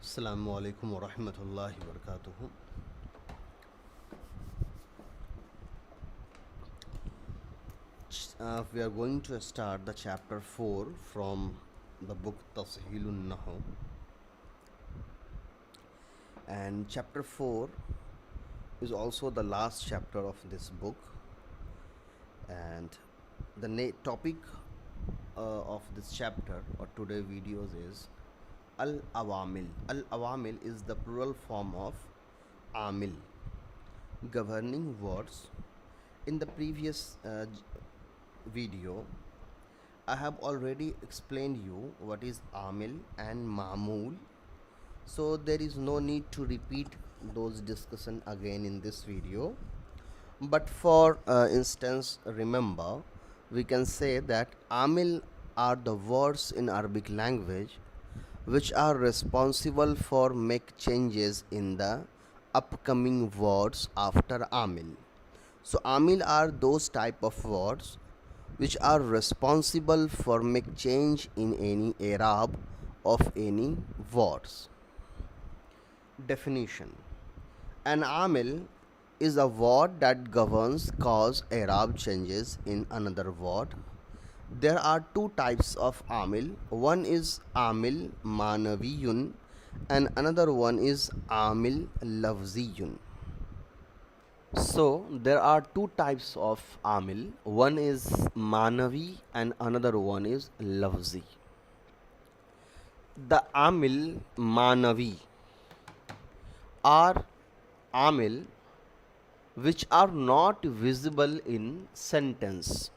Assalam-o-Alaikum wa rahmatullahi wa barakatuh. We are going to start the chapter 4 from the book Tسھیل النحو, and chapter 4 is also the last chapter of this book, and the topic of this chapter or today videos is Al-Awamil. Al-Awamil is the plural form of Amil, governing words. In the previous video, I have already explained you what is Amil and Ma'mul, so there is no need to repeat those discussion again in this video. But for instance, remember, we can say that Amil are the words in Arabic language which are responsible for make changes in the upcoming words after Amil. So Amil are those type of words which are responsible for make change in any i'rab of any words. Definition: an Amil is a word that governs cause i'rab changes in another word. There are two types of Amil. One is Amil Manaviyun and another one is Amil Lafziyun. So there are two types of Amil. One is Manavi and another one is Lafzi. The Amil Manavi are Amil which are not visible in sentence.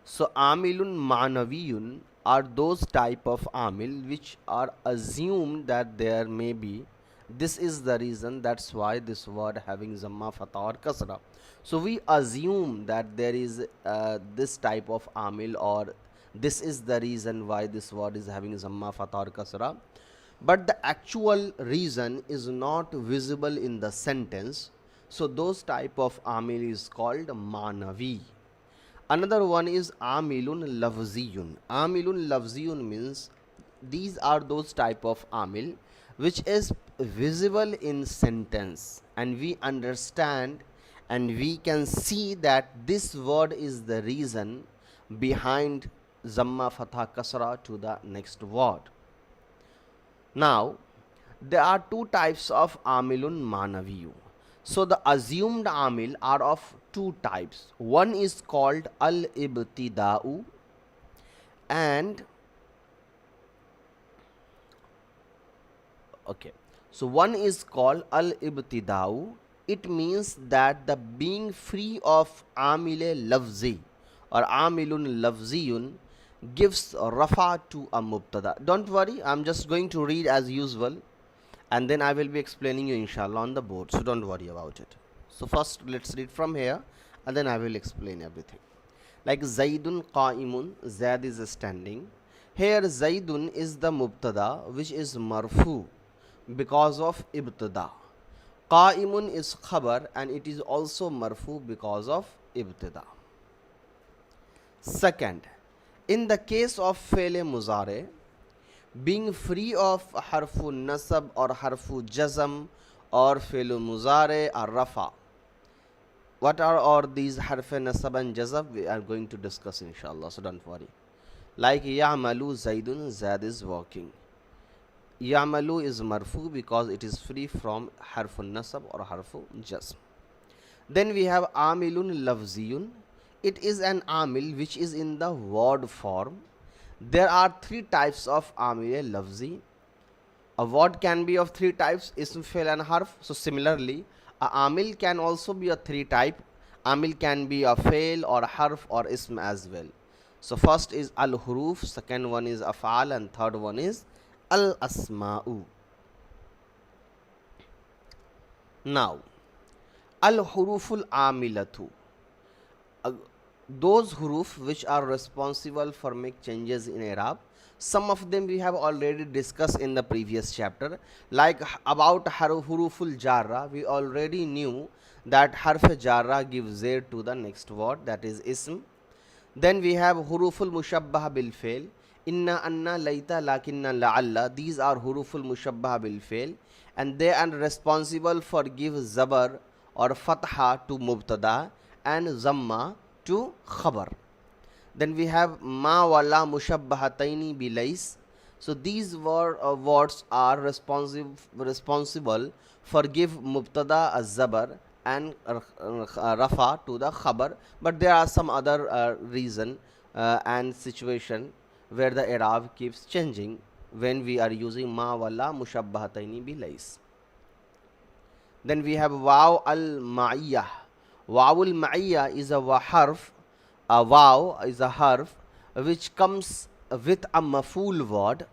So Amilun Manaviyun are those type of Amil which are assumed that there may be. This is the reason, that's why this word having Zamma, Fatha or Kasra. So we assume that there is this type of Amil, or this is the reason why this word is having Zamma, Fatha or Kasra. But the actual reason is not visible in the sentence. So those type of Amil is called Manavi. Another one is Amilun Lafziyun. Amilun Lafziyun means these are those type of Amil which is visible in sentence, and we understand and we can see that this word is the reason behind Zamma, Fatha, Kasra to the next word. Now, there are two types of Amilun Manaviyu. So the assumed Amil are of two types. One is called Al-Ibtida'u and So one is called Al-Ibtida'u. It means that the being free of Amile Lafzi or Amilun Lafziyun gives Rafa to a Mubtada. Don't worry, I'm just going to read as usual and then I will be explaining you inshallah on the board. So don't worry about it. So first let's read from here and then I will explain everything. Like Zaidun Qa'imun, Zaid is standing. Here Zaidun is the Mubtada which is marfu because of ibtida. Qa'imun is khabar and it is also marfu because of ibtida. Second, in the case of Fe'le Muzare, being free of harfu nasab or harfu jazm or Fe'le Muzare or rafa. What are all these harfe nasab and jazm? We are going to discuss inshallah, so don't worry. Like Ya'malu Zaidun, Zaid is walking. Ya'malu is marfu because it is free from harfun nasab or harfu jazm. Then we have Amilun Lafziyun. It is an Amil which is in the word form. There are three types of Amil Lafzi. A word can be of three types, ism, fail and harf. So similarly, a Amil can also be a three type. Amil can be a fail or harf or ism as well. So first is al-huruf, second one is af'al and third one is al-asma'u. Now, al-huruful amilatu, those huruf which are responsible for make changes in i'rab. Some of them we have already discussed in the previous chapter. Like about huruful jarra, we already knew that harf jarra gives zair to the next word, that is ism. Then we have huruful mushabbah bil fail. inna, anna, layta, lakinna, la'alla. These are huruful mushabbaha bil fail, and they are responsible for give zabar or fatha to mubtada and zamma to khabar. Then we have ma wala mushabbahataini bilais. So these words are responsible for give mubtada az zabar and rafa to the khabar, but there are some other reason and situation where the i'rab keeps changing when we are using ma wala mushabbahataini bilais. Then we have waw al ma'iyah. Waw al ma'iyah is a harf. A waw is a harf which comes with a maful word,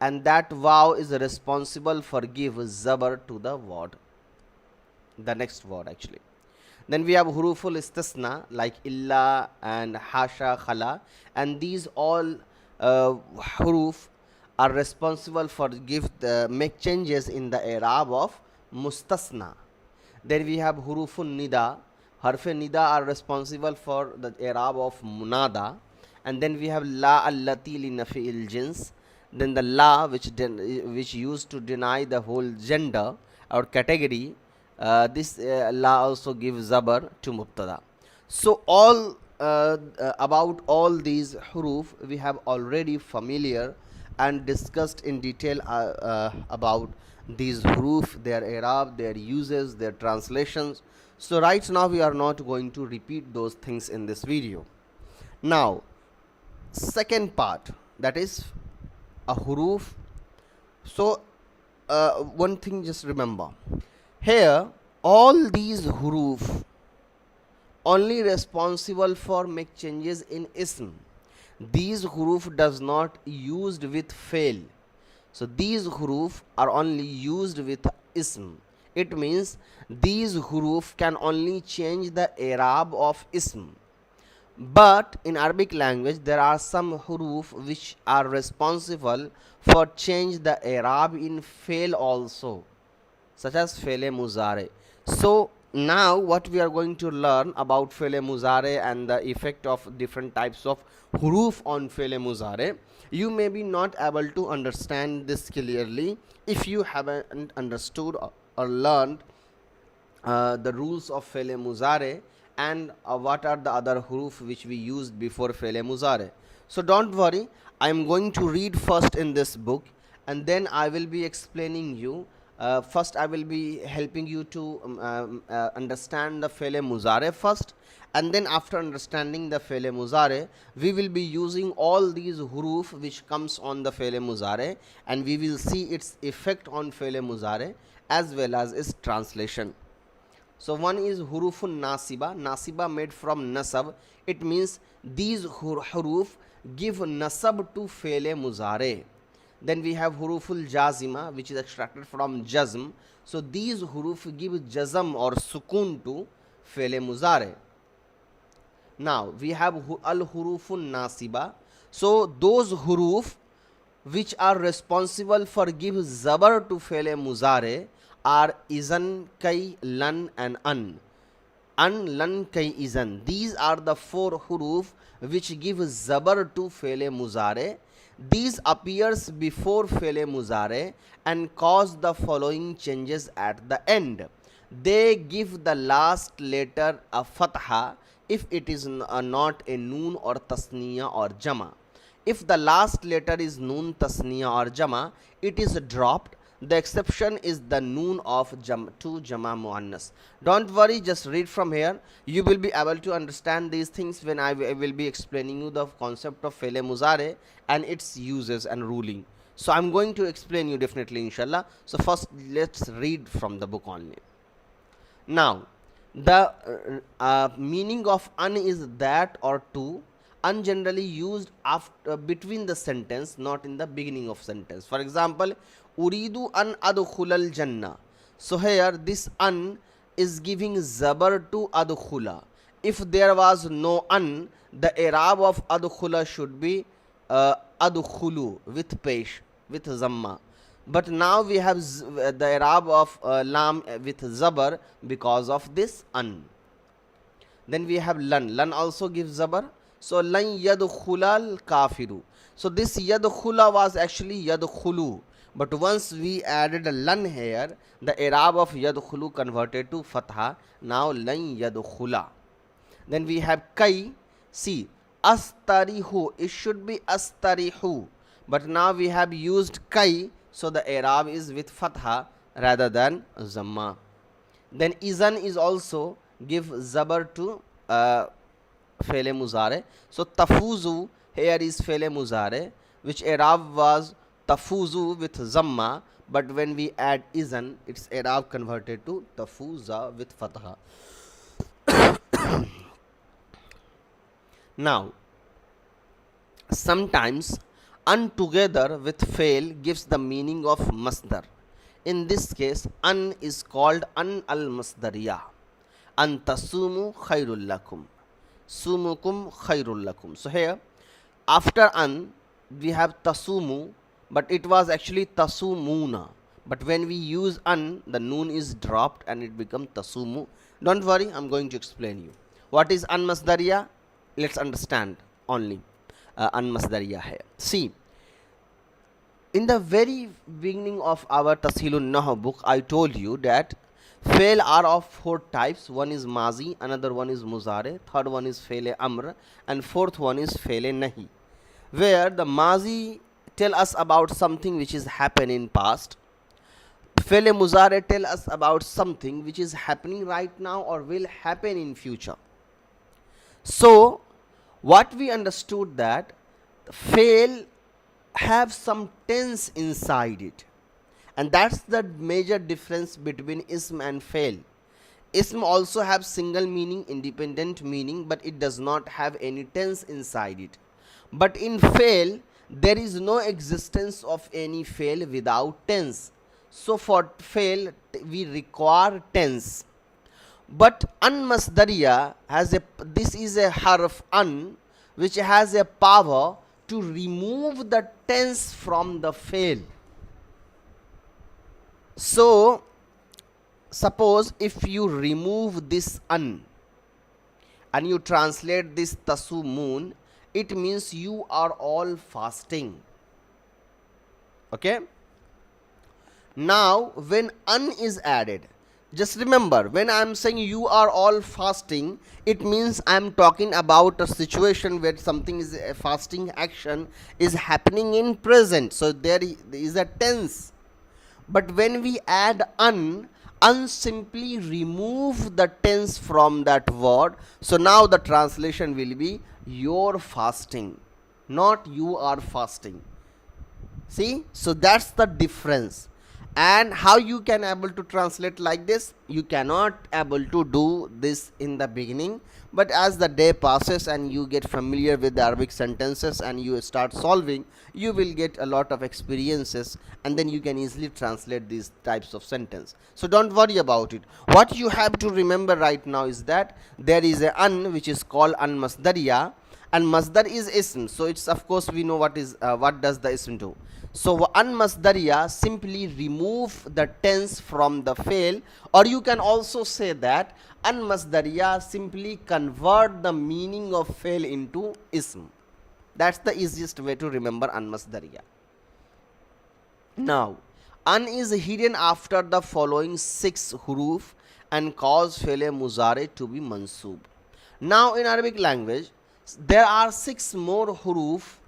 and that waw is responsible for give zabar to the word, the next word actually. Then we have huruful istisna like illa and hasha, khala, and these all huruf are responsible for make changes in the i'rab of mustasna. Then we have hurufun nida. Harfe nida are responsible for the i'rab of munada. And then we have la allati li nafi'il jins. Then the la which used to deny the whole gender or category, this la also gives zabar to mubtada. So all about all these huruf we have already familiar and discussed in detail about these huruf, their i'rab, their uses, their translations. So right now we are not going to repeat those things in this video. Now second part, that is a huruf. So one thing just remember, here all these huruf only responsible for make changes in ism. These huruf does not used with fail. So these huruf are only used with ism. It means these huruf can only change the i'rab of ism. But in Arabic language there are some huruf which are responsible for change the i'rab in fail also, such as fail muzare. So now what we are going to learn about fail muzare and the effect of different types of huruf on fail muzare. You may be not able to understand this clearly if you haven't understood or learned the rules of fail muzare and what are the other huruf which we used before fail muzare. So don't worry, I am going to read first in this book and then I will be explaining you. First I will be helping you to understand the fail muzare first, and then after understanding the fail muzare we will be using all these huruf which comes on the fail muzare, and we will see its effect on fail muzare as well as its translation. So one is hurufun nasiba. Nasiba made from nasab. It means these huruf give nasab to fail muzare. Then we have huruful jazima, which is extracted from jazm. So these huruf give jazm or sukun to fail muzare. Now we have al hurufun nasiba. So those huruf which are responsible for give zabar to fail muzare are izan, kai, lan and an. An, lan, kai, izan. These are the four huruf which give zabar to fail muzare. These appears before fail muzare and cause the following changes at the end. They give the last letter a fatha if it is not a noon or tasniya or jama. If the last letter is noon, tasniya or jama, it is dropped. The exception is the noon of to jama muannas. Don't worry, just read from here. You will be able to understand these things when I will be explaining you the concept of fail muzare and its uses and ruling. So I'm going to explain you definitely inshallah. So first let's read from the book only. Now the meaning of an is that or to. An generally used after between the sentence, not in the beginning of sentence. For example, uridu an adkhulal jannah. So here this an is giving zabar to adkhula. If there was no an, the i'rab of adkhula should be adkhulu with pesh, with zamma. But now we have the i'rab of lam with zabar because of this an. Then we have lan. Lan also gives zabar. So lan yadkhulal kafiru. So this yadkhula was actually yadkhulu. But once we added a lan here, the i'rab of yadkhulu converted to fatha. Now lan yadkhula. Then we have kai. See, astarihu. It should be astarihu. But now we have used kai. So the i'rab is with fatha rather than zamma. Then izan is also give zabar to fele muzare. So tafuzu here is fele muzare, which i'rab was tafuzu with zamma, but when we add izan, its i'rab converted to tafuza with fatha. Now, sometimes an together with fail gives the meaning of masdar. In this case, an is called an al masdariya. An tasumu khairul lakum. Sumukum khairul lakum. So here, after an, we have tasumu, but it was actually tasumuna. But when we use an, the noon is dropped and it becomes tasumu. Don't worry, I'm going to explain you. What is an masdariya? Let's understand only an masdariya here. See, in the very beginning of our Tashilun Nahu book, I told you that fail are of 4 types. One is mazi, another one is muzare, third one is fail amr, and fourth one is fail nahi. Where the mazi tell us about something which is happened in past. Fail muzare tell us about something which is happening right now or will happen in future. So, what we understood that fail have some tense inside it, and that's the major difference between ism and fail. Ism also have single meaning, independent meaning, but it does not have any tense inside it. But in fail, there is no existence of any fail without tense. So for fail, we require tense. But an masdariya has this is a harf an, which has a power to remove the tense from the fail. So, suppose if you remove this an and you translate this tasumun, it means you are all fasting. Okay? Now, when an is added, just remember, when I am saying you are all fasting, it means I am talking about a situation where something is a fasting action is happening in present. So there is a tense. But when we add an simply remove the tense from that word. So now the translation will be you're fasting, not you are fasting. See? So that's the difference. And how you can able to translate like this? You cannot able to do this in the beginning, but as the day passes and you get familiar with the Arabic sentences and you start solving, you will get a lot of experiences, and then you can easily translate these types of sentence. So don't worry about it. What you have to remember right now is that there is a an which is called an masdariya, and masdar is ism. So it's, of course, we know what does the ism do. So an masdariya simply remove the tense from the fail, or you can also say that an masdariya simply convert the meaning of fail into ism. That's the easiest way to remember an masdariya. Now, an is hidden after the following 6 huruf and cause fail muzare to be mansub. Now in Arabic language, there are 6 more huruf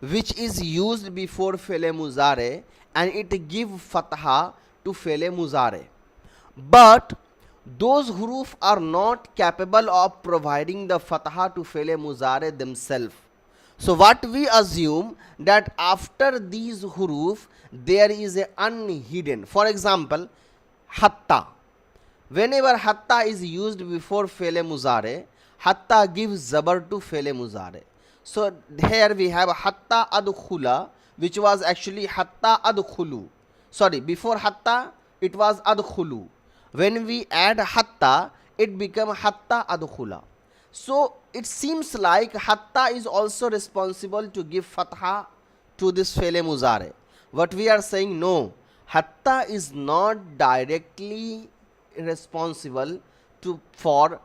which is used before fele muzare, and it give fatha to fele muzare. But those huruf are not capable of providing the fatha to fele muzare themselves. So what we assume that after these huruf there is a unhidden. For example, hatta. Whenever hatta is used before fele muzare, hatta gives zabar to fele muzare. So here we have hatta adkhula, which was actually hatta adkhulu. Sorry, before hatta it was adkhulu. When we add hatta, it become hatta adkhula. So it seems like hatta is also responsible to give fatha to this fele muzare. What we are saying, no, hatta is not directly responsible for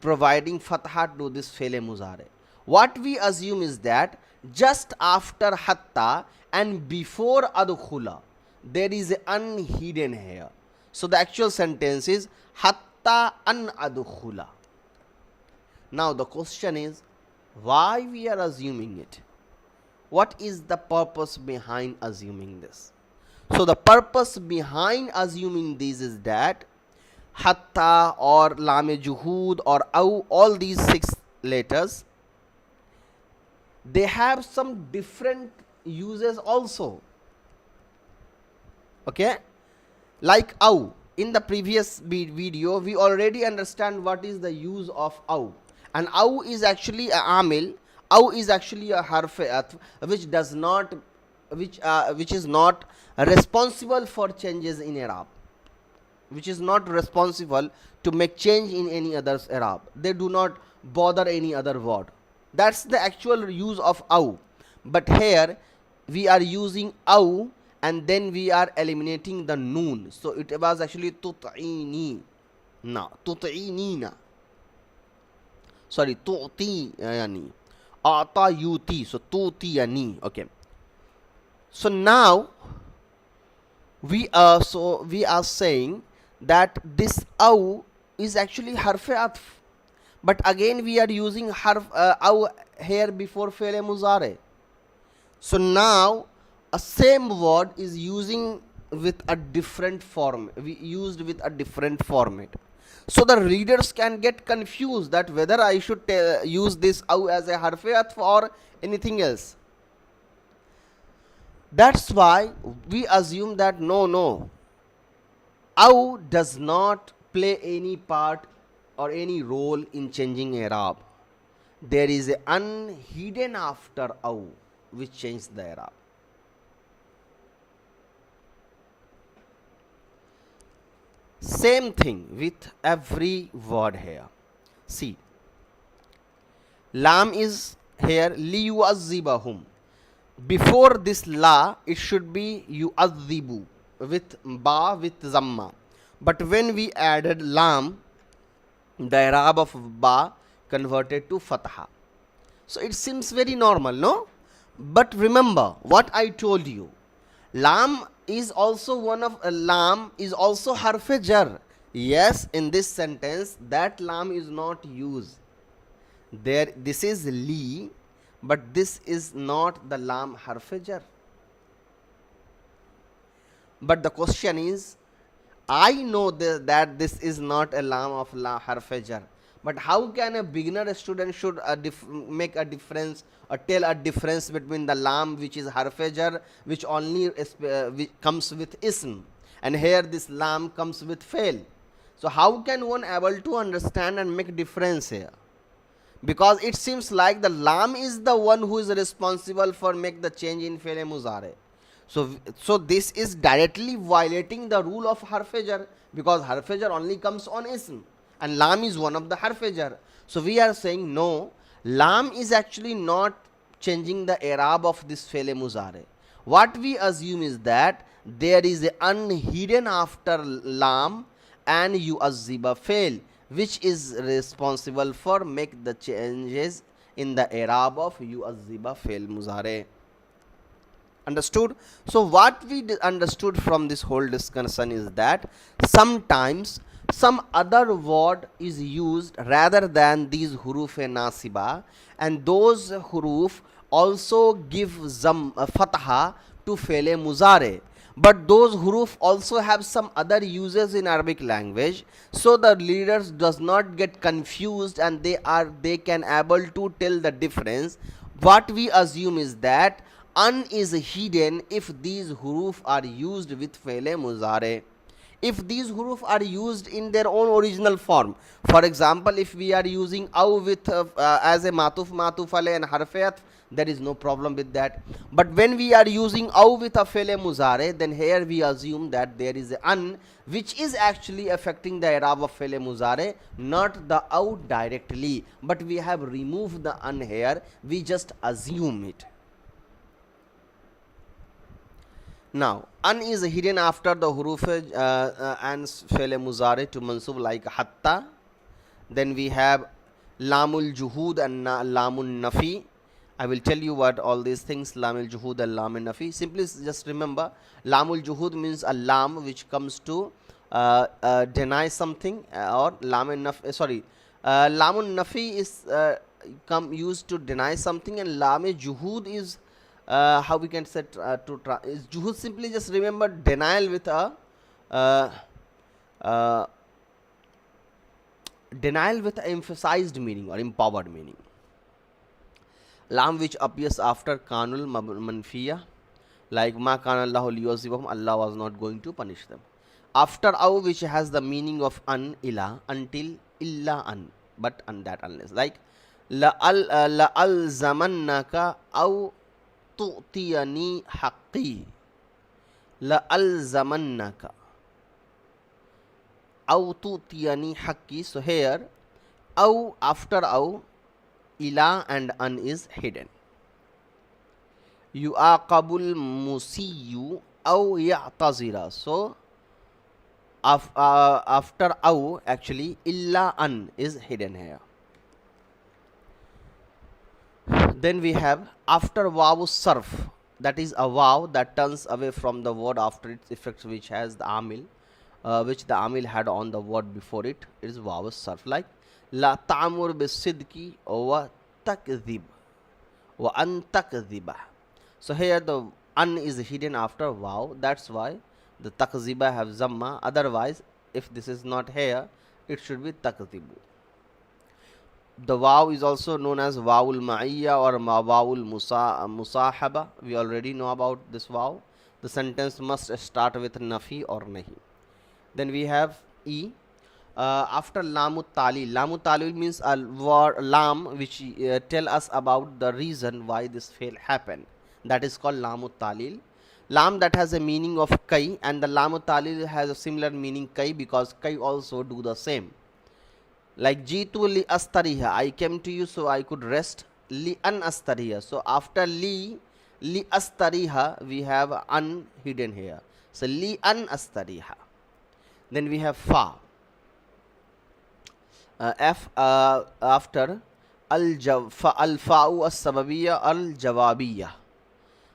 providing fatha to this fele muzare. What we assume is that just after hatta and before adkhula, there is an hidden here. So the actual sentence is hatta an adkhula. Now the question is, why we are assuming it? What is the purpose behind assuming this? So the purpose behind assuming this is that hatta or lam juhud or au, all these 6 letters, they have some different uses also. Okay, like au. In the previous video, we already understand what is the use of au. And au is actually a amil. Au is actually a harf which does not, which is not responsible for changes in Arab, which is not responsible to make change in any other's Arab. They do not bother any other word. That's the actual use of au. But here we are using au and then we are eliminating the noon. So it was actually tut'ini. No, tut'inina. Sorry, tu'tiyani. Ata yuti. So tutiyani. Okay. So now we are saying that this au is actually harf atf. But again we are using harf au here before fi'l muzare. So now a same word is using with a different form. We used with a different format. So the readers can get confused that whether I should use this au as a harf atf or anything else. That's why we assume that no, au does not play any part or any role in changing Arab. There is an hidden after au which changes the Arab. Same thing with every word here. See, lam is here liyu'azzibahum. Before this la, it should be yu'azzibu with ba with zamma. But when we added lam, the Arab of ba converted to fatha. So it seems very normal, no? But remember what I told you. Lam is also lam is also harf jar. Yes, in this sentence that lam is not used. This is li, but this is not the lam harf jar. But the question is, I know that this is not a lam of harf jar. But how can a beginner student should make a difference or tell a difference between the lam which is harf jar, which only which comes with ism, and here this lam comes with fail? So how can one able to understand and make difference here? Because it seems like the lam is the one who is responsible for make the change in fail muzare. So this is directly violating the rule of harf jar, because harf jar only comes on ism and lam is one of the harf jar. So we are saying no, lam is actually not changing the Arab of this fail muzare. What we assume is that there is an hidden after lam and yu'azziba fail, which is responsible for make the changes in the Arab of yu'azziba fail muzare. Understood? So what we understood from this whole discussion is that sometimes some other word is used rather than these huruf nasiba, and those huruf also give fatha to fail muzare. But those huruf also have some other uses in Arabic language, so the readers does not get confused and they can able to tell the difference. What we assume is that an is hidden if these huruf are used with fail muzare. If these huruf are used in their own original form, for example, if we are using au with as a matuf matufale and harfiyat, there is no problem with that. But when we are using au with a fail muzare, then here we assume that there is an which is actually affecting the Arab of fail muzare, not the au directly, but we have removed the an here, we just assume it. Now, an is hidden after the huruf and fail muzare to mansub like hatta. Then we have lamul juhud and lamul nafi, I will tell you what all these things, lamul juhud and lam nafi. Simply just remember, lamul juhud means a lam which comes to deny something, or lam nafi. Lamun nafi is used to deny something, and lam juhud is how we can set is juhud. Simply just remember denial with a denial with emphasized meaning or empowered meaning. Lam which appears after kanul manfiya, like ma kana Allahu liyuzibahum, Allah was not going to punish them. After aw, which has the meaning of an, ila, until, illa an, but an, that, unless, like la al zamannaka aw tu'tiyani haqqi, la al zamannaka aw tu'tiyani haqqi. So here aw, after aw, ila and an is hidden. Yu'aqabul musiyu aw ya'tazira. So after aw, actually illa an is hidden here. Then we have after waw sarf, that is a waw that turns away from the word after its effects, which has the amil, which the amil had on the word before it. It is waw sarf, like la ta'mur bisidki wa takdhib wa an takdhiba. So here the an is hidden after waw, that's why the takziba have zamma. Otherwise, if this is not here, it should be takzibu. The waw is also known as wawul ma'iyya or wawul musahaba. We already know about this waw. The sentence must start with nafi or nahi. Then we have e. After lamu talil. Lamu talil means a word lam which tell us about the reason why this fail happened. That is called lamu talil. Lam that has a meaning of kai, and the lamu talil has a similar meaning kai, because kai also do the same. Like jitu li astariha, I came to you so I could rest. Li an astariha. So after li astariha, we have an hidden here. So li an astariha. Then we have fa. After al-fa'u as-sababiyya al-jawabiyya.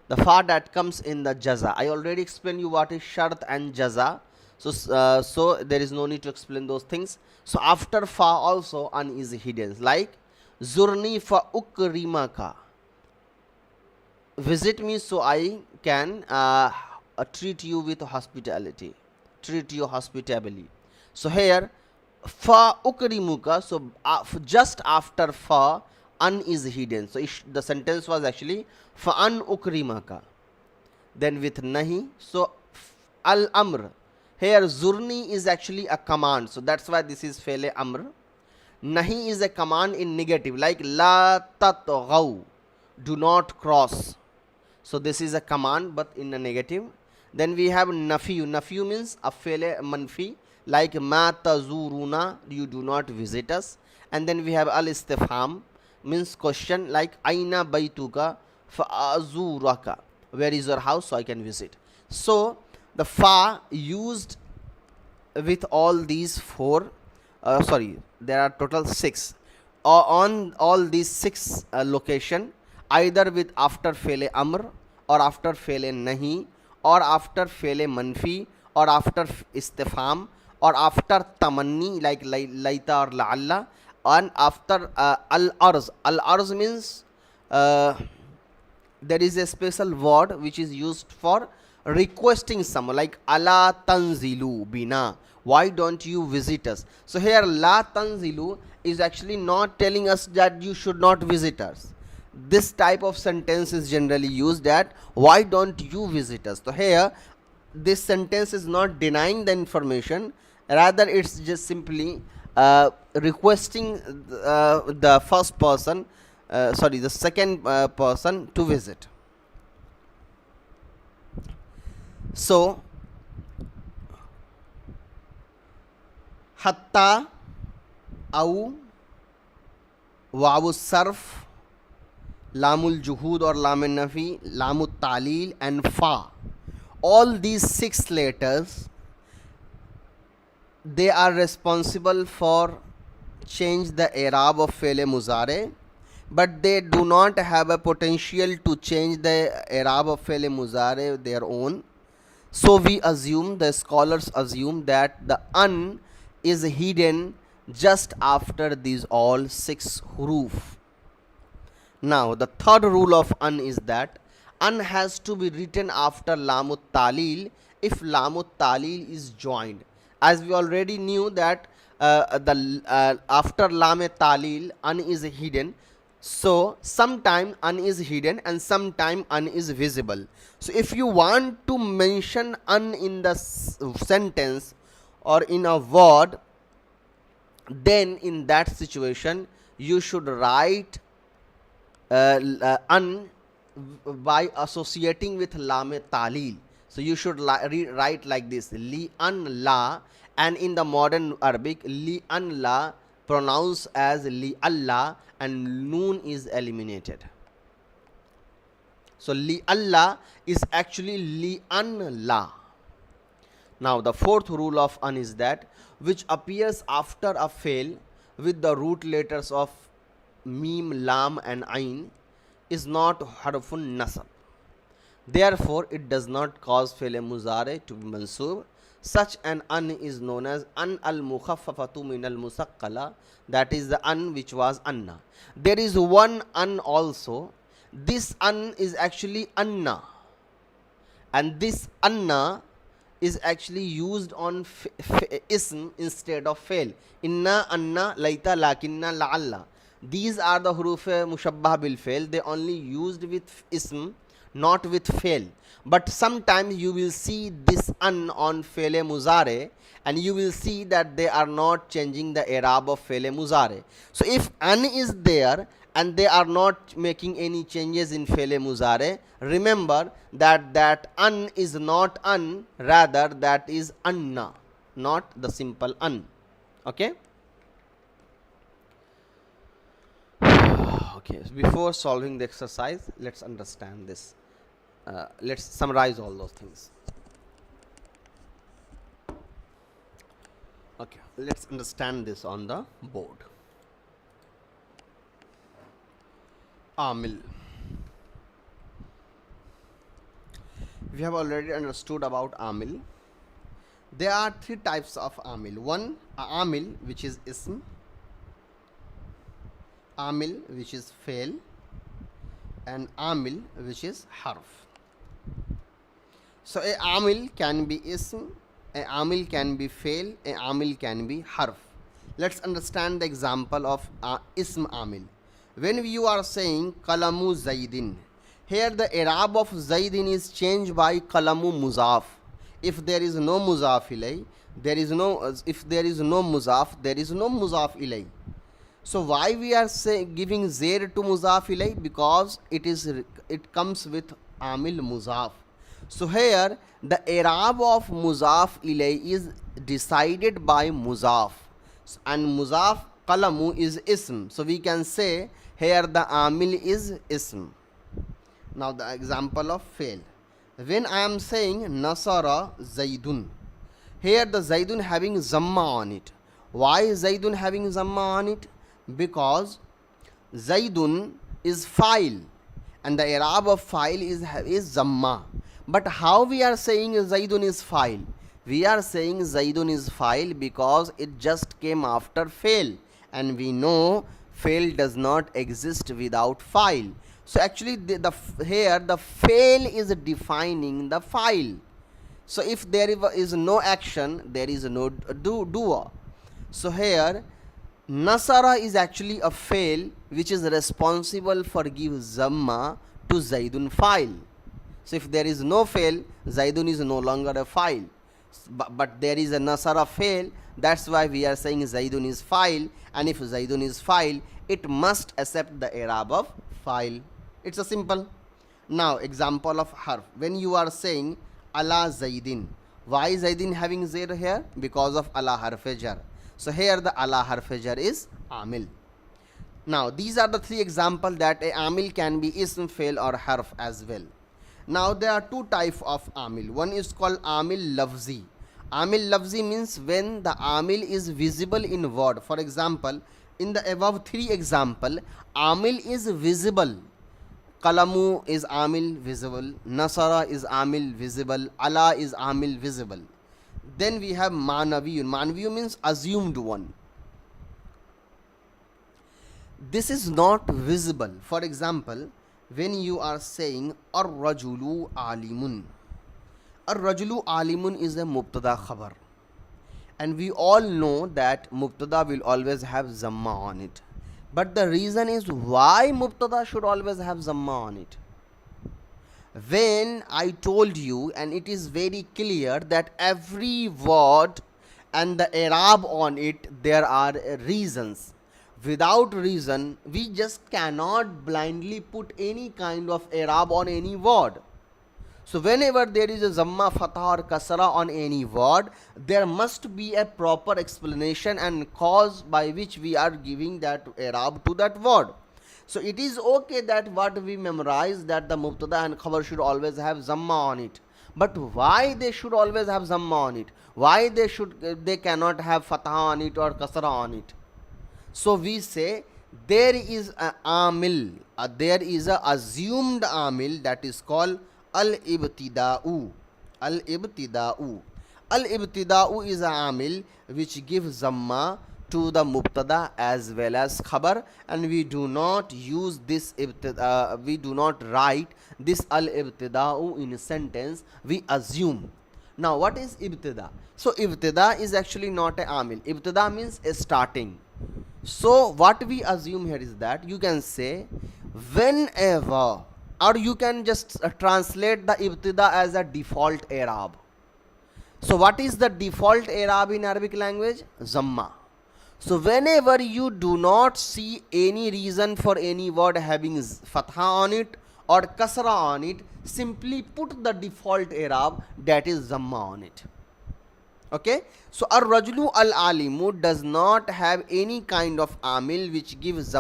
The fa that comes in the jaza. I already explained you what is shart and jaza. So there is no need to explain those things. So after fa also an is hidden. Like zurni fa ukrimaka. Visit me so I can treat you with hospitality. Treat you hospitably. So here fa ukrimuka. So just after fa an is hidden. So the sentence was actually fa an ukrimaka. Then with nahi. So al amr. Here zurni is actually a command, so that's why this is fele amr. Nahi is a command in negative, like la tatghaw, do not cross. So this is a command but in a negative. Then we have nafiyu. Nafiyu means a fele manfi, like ma tazuruna, you do not visit us. And then we have al istifham, means question, like aina baituka fa azuraka, where is your house so I can visit. So the fa used with all these four, there are total 6. On all these 6 location, either with after fele amr, or after fele nahi, or after fele manfi, or after istifham, or after tamanni, like laita or la'alla, and after al-arz. Al-arz means there is a special word which is used for requesting someone, like ala tanzilu bina, why don't you visit us. So here la tanzilu is actually not telling us that you should not visit us. This type of sentence is generally used, that why don't you visit us. So here this sentence is not denying the information, rather it's just simply requesting the first person, the second person to visit. So hatta, aw, wawu sarf, lamul juhud or lamul nafi, lamul talil, and fa. All these 6 letters, they are responsible for change the i'rab of fele muzare, but they do not have a potential to change the i'rab of fi'l mudari their own. So we assume, the scholars assume, that the an is hidden just after these all 6 huruf. Now the third rule of an is that an has to be written after lamut talil if lamut talil is joined. As we already knew that after lam talil an is hidden, so sometime an is hidden and sometime an is visible. So if you want to mention an in the sentence or in a word, then in that situation you should write an by associating with lam talil. So you should write like this, li an la, and in the modern Arabic li an la pronounced as li Allah and noon is eliminated. So li Allah is actually li an la. Now the fourth rule of an is that which appears after a fail with the root letters of mim, lam and ain is not harfun nasab. Therefore it does not cause fail muzare to be mansub. Such an an is known as an al mukhaffafatu min al musaqqala, that is the an which was anna. There is one an also. This an is actually anna, and this anna is actually used on ism instead of fail. Inna, anna, laita, lakinna, la'alla. These are the huruf mushabbah bil fail. They only used with ism, not with fail. But sometimes you will see this an on fail muzare, and you will see that they are not changing the i'rab of fail muzare. So if an is there and they are not making any changes in fail muzare, remember that that an is not an, rather that is anna, not the simple an. Okay. Okay, before solving the exercise, let's understand this. Let's summarize all those things. Okay, let's understand this on the board. Amil. We have already understood about amil. There are 3 types of amil. One, amil which is ism, amil which is fail, and amil which is harf. So a amil can be ism, a amil can be fail, a amil can be harf. Let's understand the example of ism amil. When you are saying kalamu zaidin, here the i'rab of zaidin is changed by kalamu muzaf. If there is no muzaf ilay, there is no, if there is no muzaf, there is no muzaf ilay. So why we are giving zair to muzaf ilay? Because it comes with amil muzaf. So here the i'rab of muzaf ilay is decided by muzaf, and muzaf qalamu is ism. So we can say here the amil is ism. Now the example of fail. When I am saying nasara zaidun, here the zaidun having zamma on it. Why zaidun having zamma on it? Because zaidun is file, and the i'rab of file is zamma. But how we are saying zaidun is file? We are saying zaidun is file because it just came after fail, and we know fail does not exist without file. So actually here the fail is defining the file. So if there is no action, there is no doer. So here nasara is actually a fail which is responsible for give zamma to zaidun file. So if there is no fail, zaidun is no longer a file, but there is a nasara fail. That's why we are saying zaidun is file, and if zaidun is file, it must accept the i'rab of file. It's a simple. Now example of harf. When you are saying ala zaidin, why zaidin having zair here? Because of ala harf jar. So here the ala harf jar is amil. Now these are the 3 examples that a amil can be ism, fail or harf as well. Now there are 2 types of amil. One is called amil lafzi. Amil lafzi means when the amil is visible in word. For example, in the above 3 example, amil is visible. Qalamu is amil visible, nasara is amil visible, ala is amil visible. Then we have manaviyun. Manaviyun means assumed one. This is not visible. For example, when you are saying ar-rajulu alimun. Ar-rajulu alimun is a mubtada khabar. And we all know that mubtada will always have zamma on it. But the reason is why mubtada should always have zamma on it. When I told you, and it is very clear that every word and the i'rab on it, there are reasons. Without reason, we just cannot blindly put any kind of i'rab on any word. So whenever there is a zamma, fatha or kasra on any word, there must be a proper explanation and cause by which we are giving that i'rab to that word. So it is okay that what we memorize, that the mubtada and khabar should always have zamma on it. But why they should always have zamma on it? Why they cannot have fatha on it or kasra on it? So we say there is a amil, there is a assumed amil, that is called al-ibtida'u. Al-ibtida'u. Al-ibtida'u is a amil which gives zamma to the mubtada as well as khabar, and we do not use this we do not write this al-ibtida'u in a sentence, we assume. Now what is ibtida? So ibtida is actually not a amil. Ibtida means a starting. So what we assume here is that you can say whenever, or you can just translate the ibtida as a default i'rab. So what is the default i'rab in Arabic language? Zamma. So whenever you do not see any reason for any word having fatha on it or kasra on it, simply put the default i'rab, that is zamma on it. Okay, so ar-rajulu al-alimu does not have any kind of amil which gives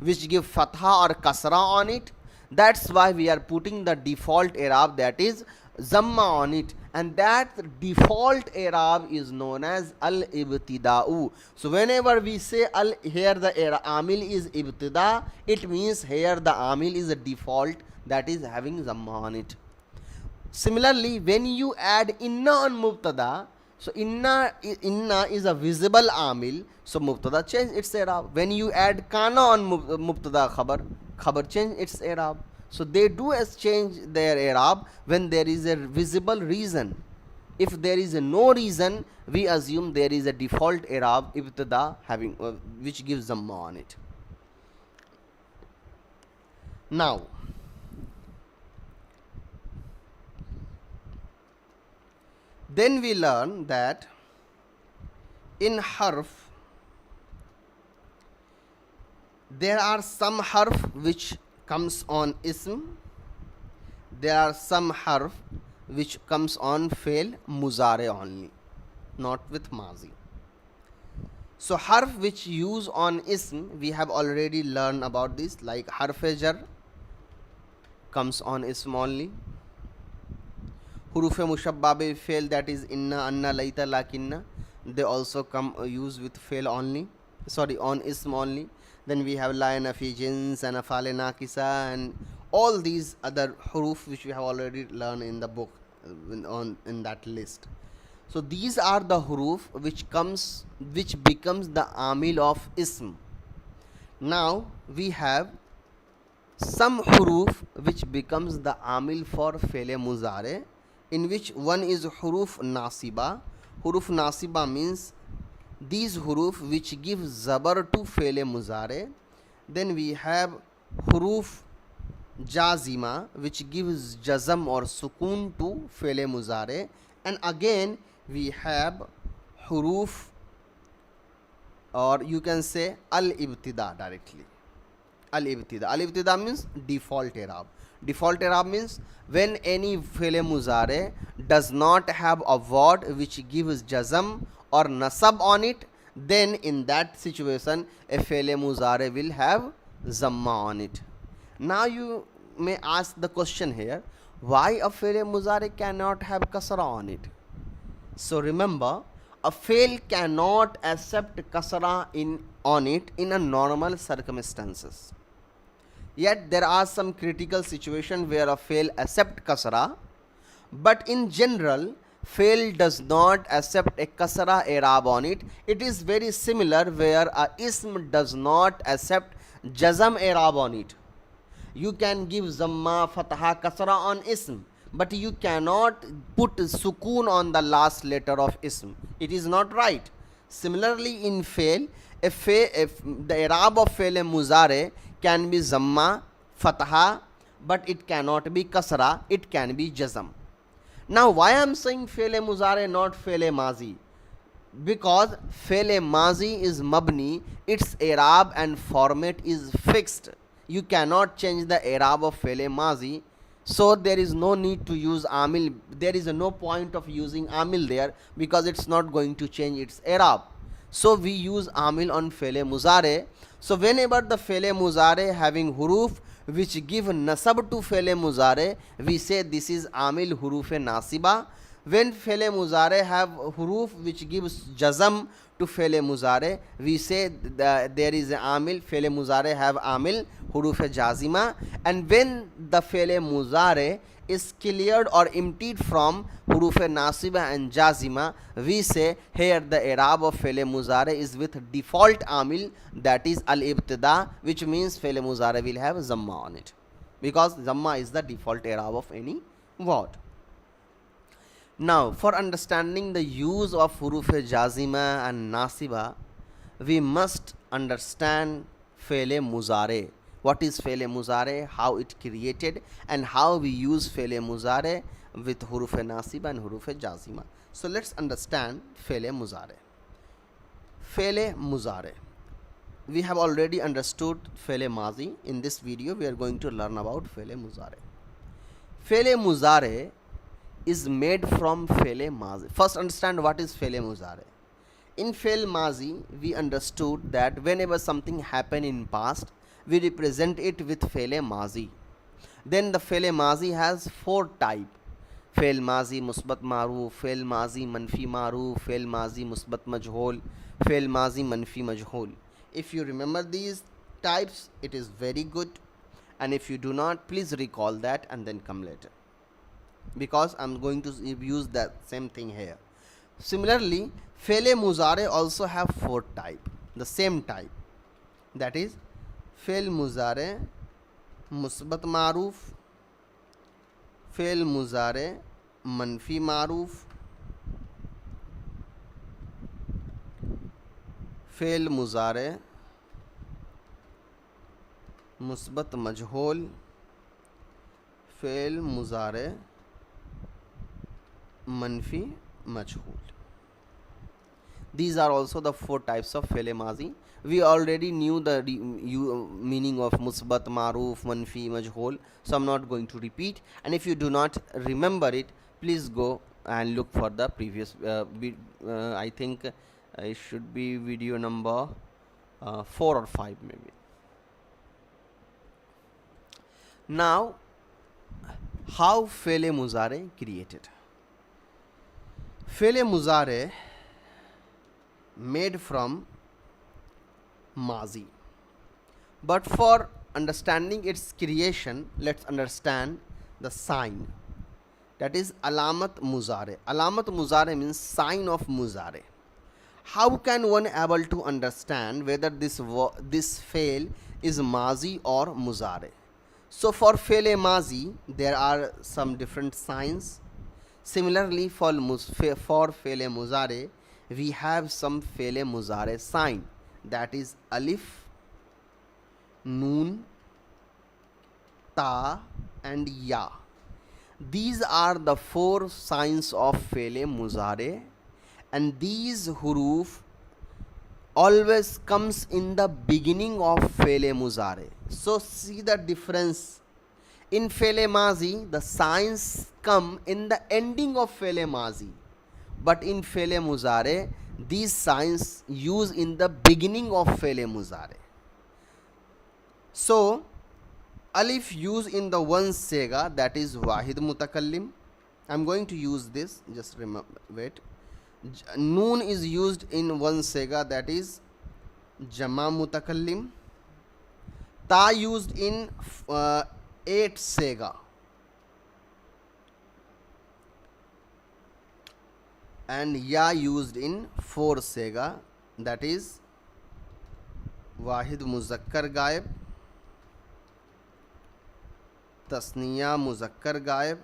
which give fatha or kasra on it. That's why we are putting the default i'rab, that is zamma on it, and that default i'rab is known as al-ibtida'u. So whenever we say here the amil is ibtida, it means here the amil is a default, that is having zamma on it. Similarly, when you add inna on mubtada, so inna is a visible amil, so mubtada change its i'rab. When you add kana on mubtada khabar change its i'rab. So they do exchange their i'rab when there is a visible reason. If there is no reason, we assume there is a default i'rab ibtada having which gives zamma on it. Now then we learn that in harf there are some harf which comes on ism, there are some harf which comes on fail muzare only, not with mazi. So harf which use on ism, we have already learned about this, like harf jar comes on ism only. Hurufe mushabba be fail, that is inna, anna, laita, lakinna, they also come use with fail only, on ism only. Then we have la nafi jins and afale nakisa and all these other huruf which we have already learned in the book in that list. So these are the huruf which becomes the amil of ism. Now we have some huruf which becomes the amil for fele muzare, in which one is huruf nasiba. Huruf nasiba means these huruf which give zabar to fele muzare. Then we have huruf jazima which gives jazam or sukun to fele muzare, and again we have huruf, or you can say al-ibtida directly. Al-ibtida means default i'rab. Default i'rab means when any fele muzare does not have a word which gives jazam or nasab on it, then in that situation a fele muzare will have zamma on it. Now you may ask the question here, why a fele muzare cannot have kasra on it? So remember, a fail cannot accept kasra in on it in a normal circumstances. Yet there are some critical situations where a fail accept kasra, but in general fail does not accept a kasra i'rab on it. It is very similar where a ism does not accept jazam i'rab on it. You can give zamma, fatha, kasra on ism, but you cannot put sukoon on the last letter of ism. It is not right. Similarly, in fail, if the i'rab of fail muzare can be zamma, fatha, but it cannot be kasra, it can be jazam. Now, why I am saying fail muzare, not fail mazi? Because fail mazi is mabni, its i'rab and format is fixed. You cannot change the i'rab of fail mazi, so there is no need to use amil. There is no point of using amil there because it's not going to change its i'rab. So we use amil on fail muzare. So whenever the fail muzare having huruf which give nasab to fail muzare, we say this is amil huruf nasiba. When fail muzare have huruf which gives jazam to fail muzare, we say there is amil, fail muzare have amil huruf jazima. And when the fail muzare is cleared or emptied from huruf nasiba and jazima, we say here the i'rab of fail muzare is with default amil, that is al-ibtida, which means fail muzare will have zamma on it, because zamma is the default i'rab of any word. Now, for understanding the use of huruf jazima and nasiba, we must understand fail muzare. What is fail muzare, how it created, and how we use fail muzare with huruf nasiba and huruf jazima. So let's understand fail muzare. Fail muzare. We have already understood fail mazi. In this video, we are going to learn about fail muzare. Fail muzare is made from fail mazi. First, understand what is fail muzare. In fail mazi, we understood that whenever something happened in past, we represent it with fail mazi. Then the fail mazi has four types: fail mazi musbat maruf, fail mazi manfi maruf, fail mazi musbat majhul, fail mazi manfi majhul. If you remember these types, it is very good, and if you do not, please recall that and then come later, because I am going to use that same thing here. Similarly, fail muzare also have four types, the same type, that is fail muzare musbat maruf, fail muzare manfi maruf, fail muzare musbat majhul, fail muzare manfi majhul. These are also the four types of fail mazi. We already knew the meaning of musbat, maruf, manfi, majhul, so I'm not going to repeat. And if you do not remember it, please go and look for the previous I think it should be video number 4 or 5 maybe. Now, how fail muzare created? Fail muzare made from mazi, but for understanding its creation, let's understand the sign, that is alamat muzare. Alamat muzare means sign of muzare. How can one able to understand whether this fail is mazi or muzare? So for fail mazi, there are some different signs. Similarly, for fail muzare, we have some fail muzare sign, that is alif, noon, ta and ya. These are the four signs of fail muzare, and these huruf always comes in the beginning of fail muzare. So see the difference. In fail mazi, the signs come in the ending of fail mazi, but in fail muzare, these signs use in the beginning of fail muzare. So alif use in the one sega, that is wahid mutakallim. I'm going to use this, just remember, wait. Noon is used in one sega, that is Jama mutakallim. Ta used in 8 sega and ya used in 4 sega, that is wahid muzakkar gaib, tasniya muzakkar gaib,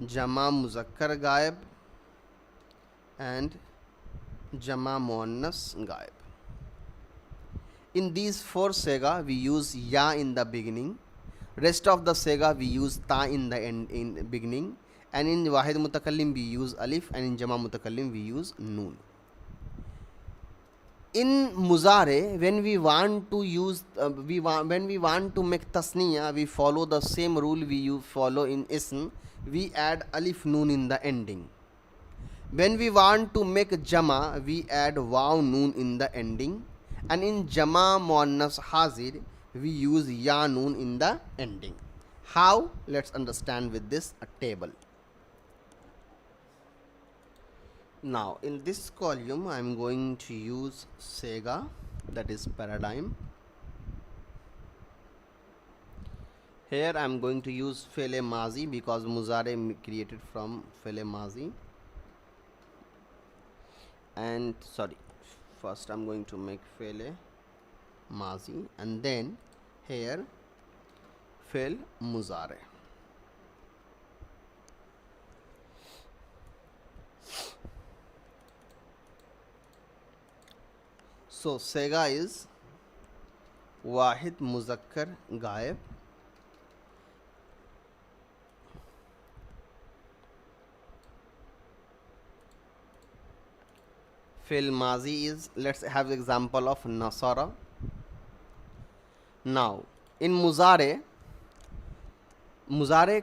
jama muzakkar gaib and jama muannas gaib. In these 4 sega we use ya in the beginning, rest of the sega we use ta in the end, in beginning, and in wahid mutakallim we use alif, and in jama mutakallim we use noon. In muzare, when we want to use when we want to make tasniya, we follow the same rule we follow in ism. We add alif noon in the ending. When we want to make jama, we add waw noon in the ending, and in jama muannas hazir we use ya noon in the ending. How? Let's understand with this table. Now in this column I am going to use sega, that is paradigm. Here I am going to use fele mazi because muzare created from fele mazi. And sorry, first I am going to make fele mazi and then here fil muzare. So sega is wahid muzakkar gaib, fil mazi is, let's have the example of nasara. Now in muzare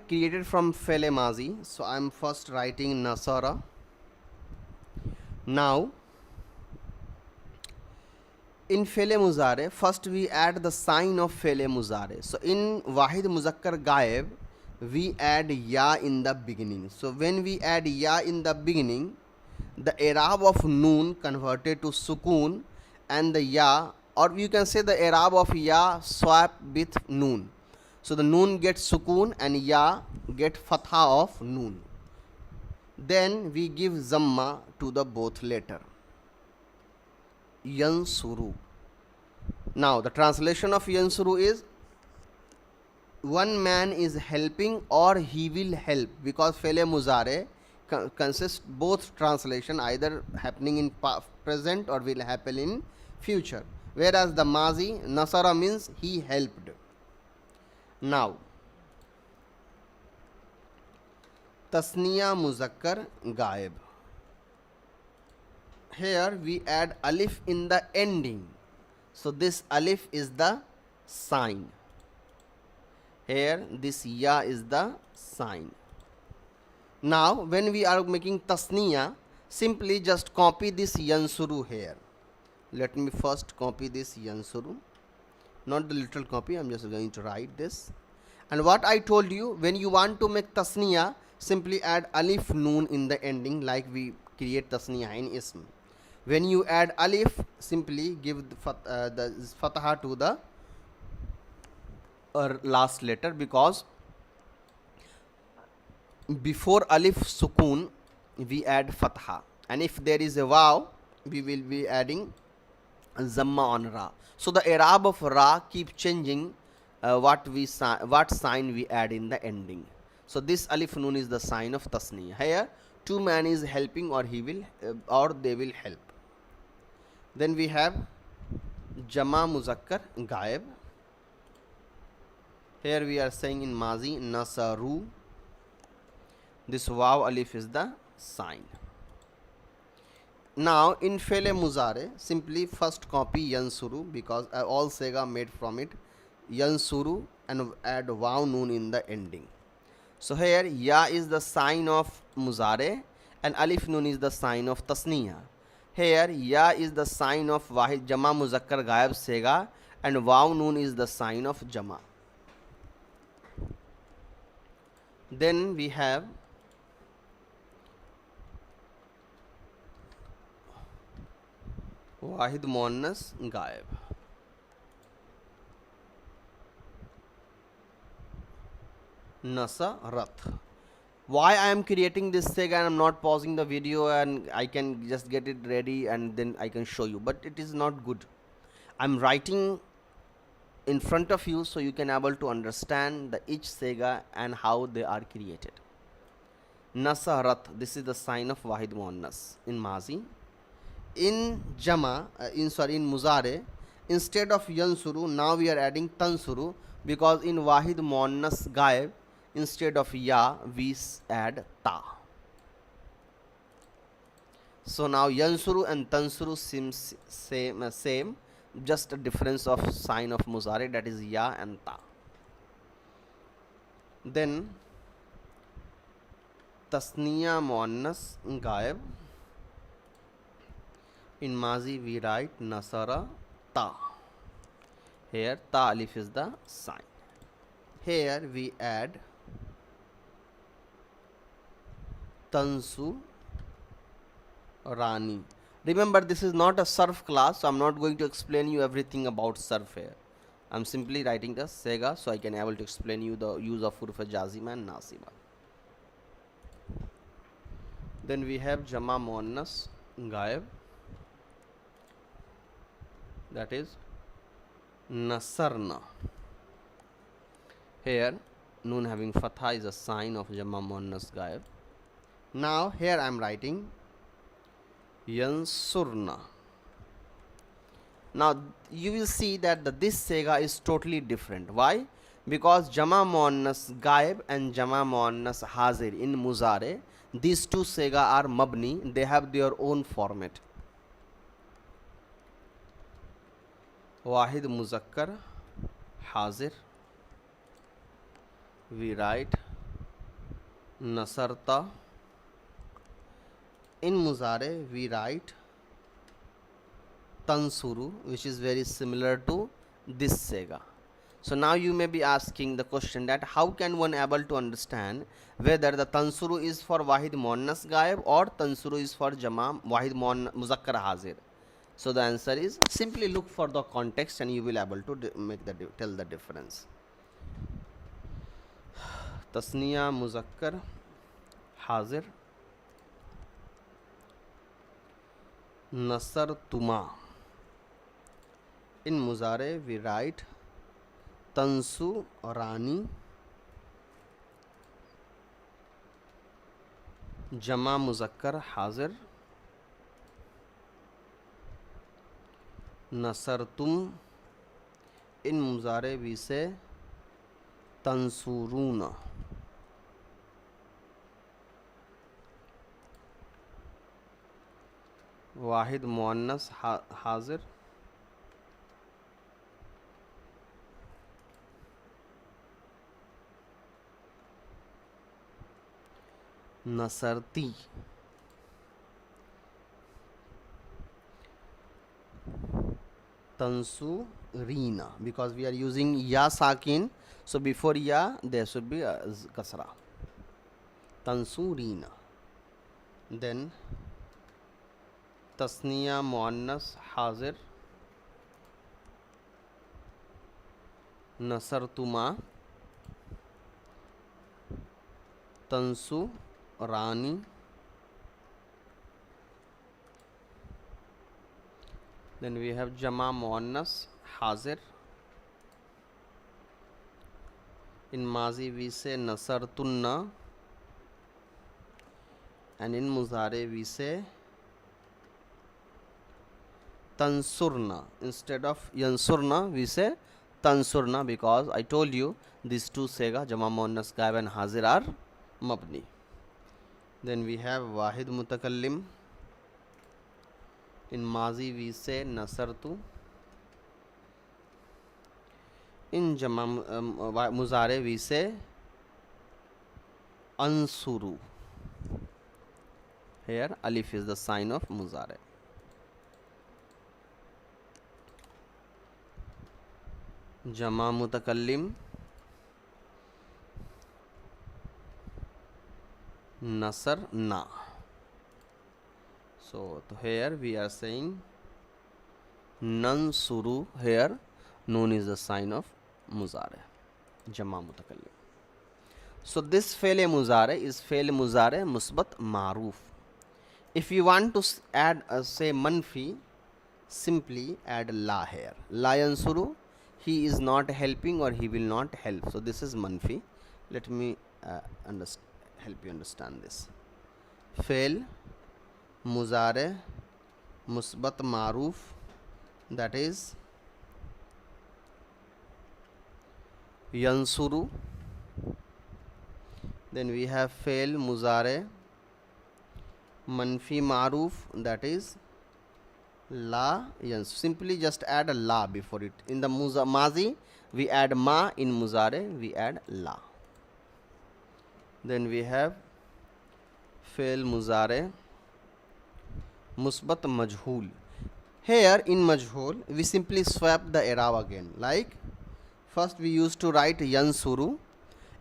created from fele mazi, so I am first writing nasara. Now in fele muzare, first we add the sign of fele muzare. So in wahid muzakkar gaib we add ya in the beginning. So when we add ya in the beginning, the i'rab of noon converted to sukun, and the ya, or you can say the i'rab of ya swap with noon. So the noon gets sukun and ya get fatha of noon. Then we give zamma to the both letter. Yansuru. Now the translation of yansuru is one man is helping or he will help, because fele muzare consists both translation, either happening in present or will happen in future, whereas the mazi nasara means he helped. Now tasniya muzakkar gaib, here we add alif in the ending. So this alif is the sign. Here this ya is the sign. Now when we are making tasniya, simply just copy this yansuru here. Let me first copy this yansuru, not the literal copy, I am just going to write this. And what I told you, when you want to make tasniya, simply add alif noon in the ending, like we create tasniya in ism. When you add alif, simply give the fatha to the last letter, because before alif sukun we add fatha, and if there is a waw we will be adding zamma on ra. So the i'rab of ra keep changing what sign we add in the ending. So this alif noon is the sign of tasniya. Here two man is helping or he will or they will help. Then we have jama muzakkar gaib. Here we are saying in mazi nasaru. This waw alif is the sign. Now in fele muzare, simply first copy yansuru, because all sega made from it, yansuru, and add waw noon in the ending. So here ya is the sign of muzare and alif noon is the sign of tasniya. Here ya is the sign of wahid jama muzakkar gaib sega and waw noon is the sign of jama. Then we have वाहिद मुअन्नस गायब. Nasarat. Why I am creating this sega and I'm not pausing the video and I can just get it ready and then I can show you, but it is not good. I'm writing in front of you so you can able to understand the each sega and how they are created. Nasarat, this is the sign of wahid muannas in mazi. In jama, in muzare, instead of yansuru, now we are adding tansuru, because in wahid muannas gaib, instead of ya we add ta. So now yansuru and tansuru seems same, just a difference of sign of muzare, that is ya and ta. Then tasniya muannas gaib, in mazi we write nasara ta. Here ta alif is the sign. Here we add tansu rani. Remember, this is not a surf class, so I'm not going to explain you everything about surf here. I'm simply writing the sega so I can able to explain you the use of huruf jazima and nasiba. Then we have jama muannas gaib, that is nasarna. Here noon having fatha is a sign of jama muannas gaib. Now here I am writing yansurna. Now you will see that this sega is totally different. Why? Because jama muannas gaib and jama muannas hazir in muzare, these two sega are mabni, they have their own format. Wahid muzakkar hazir, we write nasarta. In muzare we write tansuru, which is very similar to this sega. So now you may be asking the question that how can one able to understand whether the tansuru is for wahid muannas gaib or tansuru is for jama wahid muzakkar hazir. So the answer is simply look for the context and you will able to make the tell the difference. Tasniya muzakkar hazir, nasar tuma. In muzare we write tansu rani, jama muzakkar hazir, nasartum. In muzare we say tansuruna. Wahid muannas hazir, nasarti. Tansurina, because we are using ya sakin, so before ya there should be a kasra. Tansurina. Then tasniya muannas hazir, nasartuma, tansu rani. Then we have jama muannas hazir. In mazi we say nasartunna, and in muzare we say tansurna. Instead of yansurna we say tansurna, because I told you these two sega jama muannas gaib and hazir are mabni. Then we have wahid mutakallim. In mazi we say nasartu. In jama muzare we say ansuru. Here alif is the sign of muzare. Jama mutakallim nasar na. So here we are saying nansuru. Here noon is the sign of muzare, jama mutakallim. So this fe'l muzare is fe'l muzare musbat maruf. If you want to add say manfi, simply add la here. La yansuru, he is not helping or he will not help. So this is manfi. Let me help you understand this. Fe'l muzare musbat maruf, that is yansuru. Then we have fe'l muzare manfi maruf, that is la yans. Simply just add a la before it. In the mazi we add ma, in muzare we add la. Then we have fe'l muzare musbat majhul. Here in majhul we simply swap the i'rab again. Like first we used to write yansuru.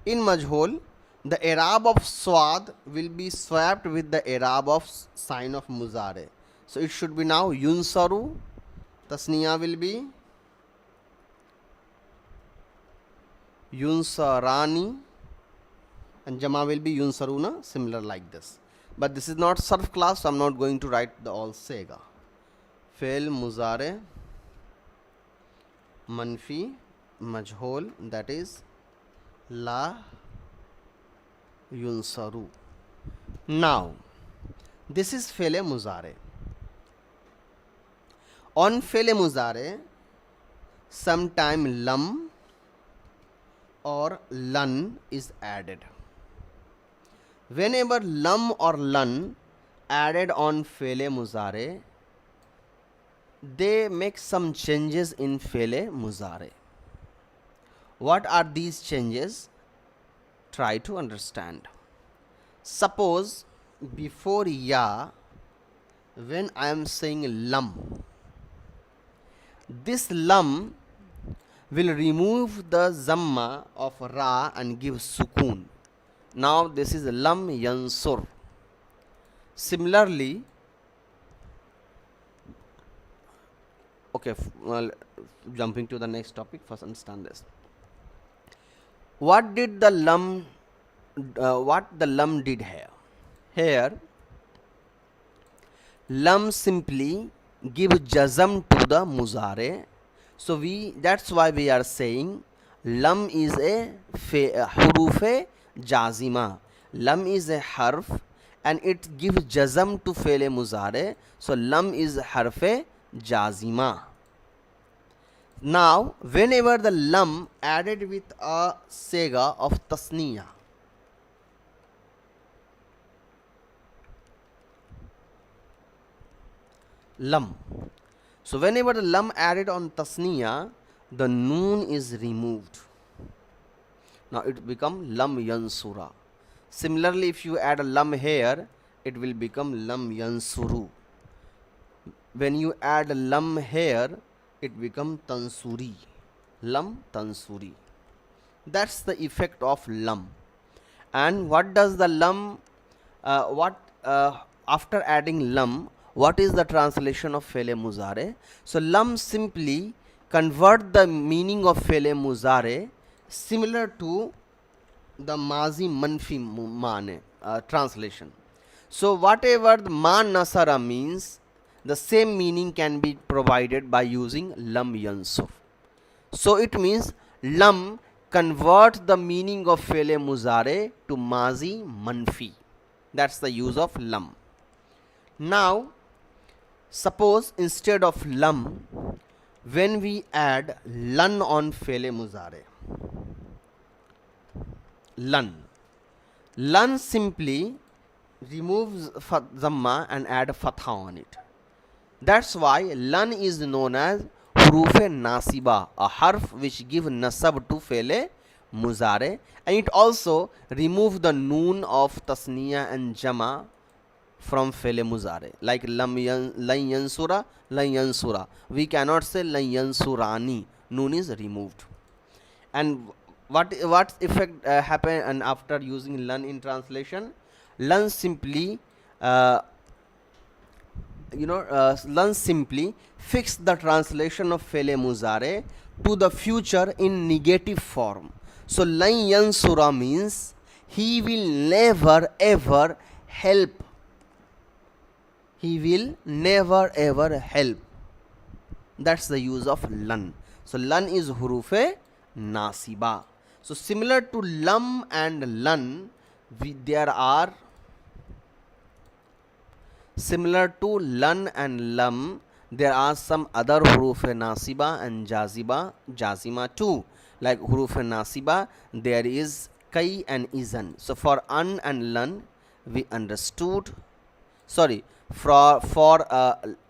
In majhul the i'rab of swad will be swapped with the i'rab of sign of muzare. So it should be now yunsaru. Tasniya will be yunsarani and jama will be yunsaruna, similar like this. But this is not sarf class, so I am not going to write the all sega. Fe'l muzare manfi majhul, that is la yunsaru. Now this is fe'l muzare. On fe'l muzare sometime lam or lan is added. Whenever lam or lan added on fe'l muzare, they make some changes in fe'l muzare. What are these changes? Try to understand. Suppose before ya, when I am saying lam, this lam will remove the zamma of ra and give sukun. Now this is lam yansur. Similarly, okay, jumping to the next topic, first understand this. What did the lam did here? Here lam simply give jazam to the muzare. So that's why we are saying lam is a hurufe jazima. Lam is a harf and it gives jazam to fe'l muzare. So lam is harfe jazima. Now whenever the lam added with a sega of tasniya, lam. So whenever the lam added on tasniya, the noon is removed. Now it become lam yansura. Similarly, if you add a lam here, it will become lam yansuru. When you add a lam here, it become tansuri. Lam tansuri. That's the effect of lam. And what does the lam, after adding lam, what is the translation of fe'l muzare? So lam simply convert the meaning of fe'l muzare similar to the mazi manfi mane translation. So whatever the man nasara means, the same meaning can be provided by using lam yansur. So it means lam convert the meaning of fe'l muzare to mazi manfi. That's the use of lam. Now suppose instead of lam, when we add lan on fe'l muzare, lan simply removes zamma and add fatha on it. That's why lan is known as hurufe nasiba, a harf which give nasab to fe'l muzare, and it also remove the noon of tasniya and jama from fe'l muzare, like lan yansura. We cannot say lan yansurani. Noon is removed. And what effect happen and after using lan in translation? Lan simply learn simply. Fix the translation of fele muzare to the future in negative form. So lan yansura means he will never ever help. He will never ever help. That's the use of lan. So lan is hurufe nasiba. So similar to lam and lan, there are similar to lan and lam, there are some other huruf nasiba and jazima too. Like huruf nasiba, there is kai and izan. So for an and lan, we understood. Sorry, in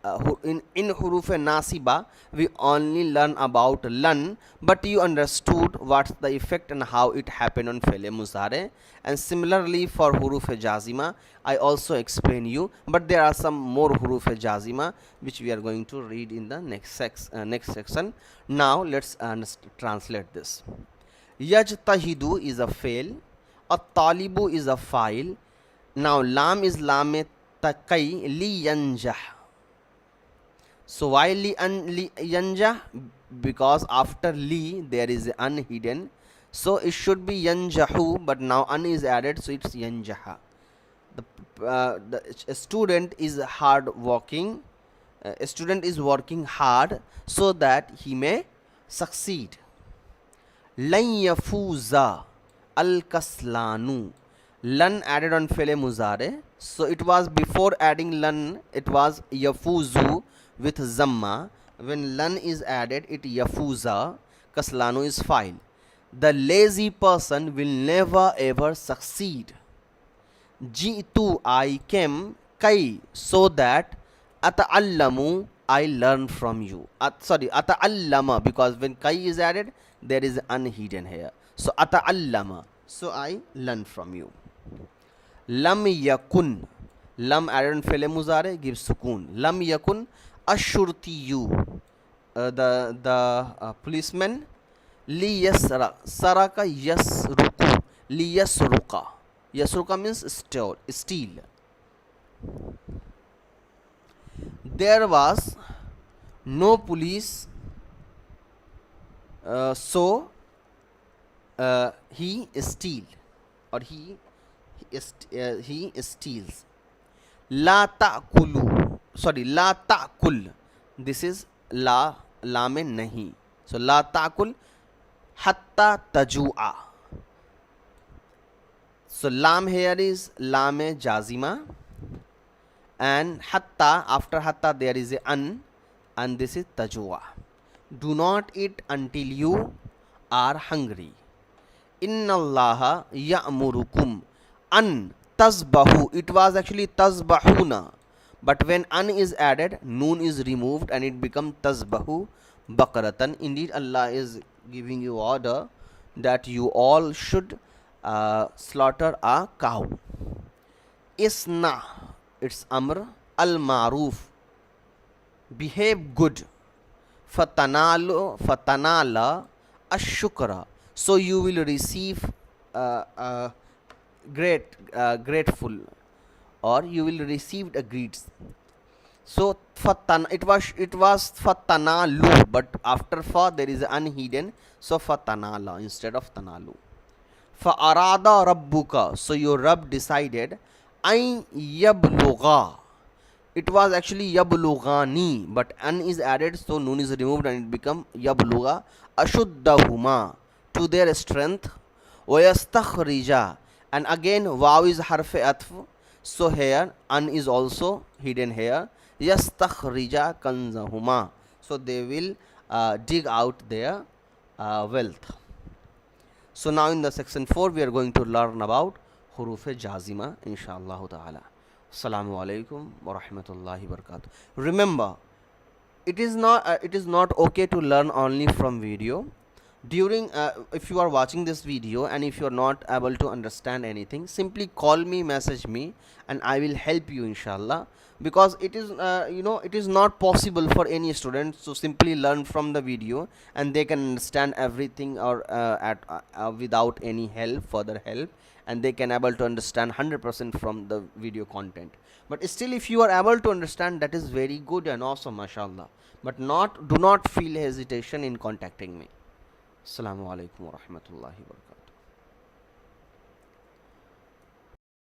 huruf nasiba, we only learn about lan, but you understood what's the effect and how it happened on fele muzare. And similarly for huruf jazima, I also explain you, but there are some more huruf jazima which we are going to read in the next section. Now let's translate this. Yajtahidu is a fail, at-talibu is a file. Now lam is lame takai li yanjah. So why li yanjah? Because after li there is an hidden. So it should be yanjahu, but now an is added, so it's yanjaha. The student is hard working. A student is working hard so that he may succeed. Lan yafuza al kaslanu. Lan added on fele muzare. So it was before adding lan, it was yafuzu with zamma. When lan is added, it yafuza. Kaslanu is file. The lazy person will never ever succeed. Jitu, I came, kai, so that, ata'allamu, I learn from you. Ata'allama, because when kai is added, there is an hidden here. So ata'allama, so I learn from you. Lam yakun, lam added on fele muzare gives sukun. Lam yakun ashurtiyu, the policeman. Li yasra, saraka yasruku, li yasruka. Yasruka means steal. There was no police, so he steal, or he steals. La ta'kulu, sorry, la ta'kul. This is la mein nahi. So la ta'kul hatta tajua. So lam here is lame jazima, and hatta, after hatta there is a an, and this is tajua. Do not eat until you are hungry. Inna allaha ya'murukum an tasbahu. It was actually tasbahuna, but when an is added, noon is removed and it becomes tasbahu bakaratan. Indeed, Allah is giving you order that you all should slaughter a cow. Isna, it's amr. Al maruf, behave good. Fatanala ashukra, so you will receive grateful, or you will receive a greets. So it was fatanalu, but after fa there is an hidden, so fatanala instead of tanalu. Fa'arada rabbuka, so your Rabb decided. Ay yablugha, it was actually yablughani, but an is added, so noon is removed and it become yablugha. Ashuddahuma, to their strength. Wayastakhrija, and again waw is harfe atf, so here an is also hidden here. Yastakhrija kanzahuma, so they will dig out their wealth. So now in the section 4 we are going to learn about huruf jazima inshallah ta'ala. Assalamu-Alaikum wa rahmatullahi wa barakatuh. Remember, it is not okay to learn only from video. During if you are watching this video and if you are not able to understand anything, simply call me, message me, and I will help you inshallah. Because it is it is not possible for any student to simply learn from the video and they can understand everything, or without any further help, and they can able to understand 100% from the video content. But still, if you are able to understand, that is very good and awesome, mashallah. But do not feel hesitation in contacting me. Assalamu alaikum wa rahmatullahi wa barakatuh.